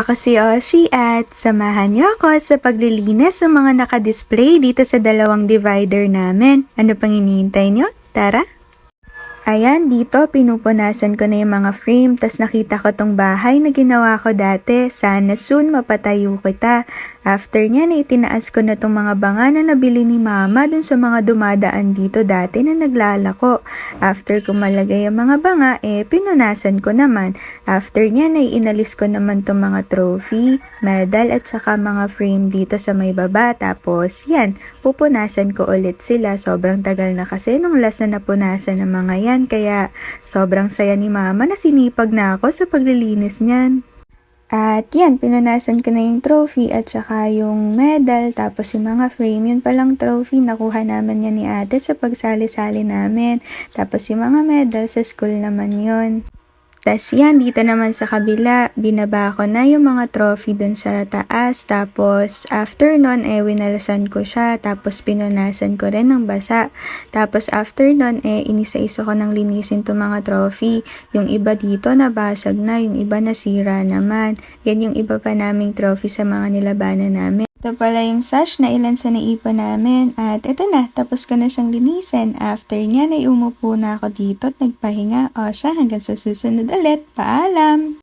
Ako si Oshi at samahan niyo ako sa paglilinis ng mga nakadisplay dito sa dalawang divider namin. Ano pang hinihintay niyo? Tara! Ayan, dito pinupunasan ko na yung mga frame, tas nakita ko tong bahay na ginawa ko dati. Sana soon mapatayo kita. After niya na itinaas ko na tong mga banga na nabili ni mama dun sa mga dumadaan dito dati na naglalako. After ko malagay ang mga banga, pinunasan ko naman. After niya na inalis ko naman tong mga trophy, medal at saka mga frame dito sa may baba. Tapos yan, pupunasan ko ulit sila. Sobrang tagal na kasi nung last na napunasan ng mga yan. Kaya sobrang saya ni mama na sinipag na ako sa paglilinis niyan. At yan, pinunasan ko na yung trophy at saka yung medal, tapos yung mga frame, yun palang trophy, nakuha naman yan ni ate sa pagsali-sali namin. Tapos yung mga medal sa school naman yun. Tas yan, dito naman sa kabila, binaba ko na yung mga trophy dun sa taas. Tapos after nun, winalasan ko siya. Tapos pinunasan ko rin ng basa. Tapos after nun, inisa-isa ko nang linisin to mga trophy. Yung iba dito nabasag na, yung iba nasira naman. Yan yung iba pa naming trophy sa mga nilabanan namin. Ito pala yung sash na ilan sa naipon namin at ito na, tapos ko na siyang linisin. After niya, umupo na ako dito at nagpahinga. O siya, hanggang sa susunod ulit. Paalam!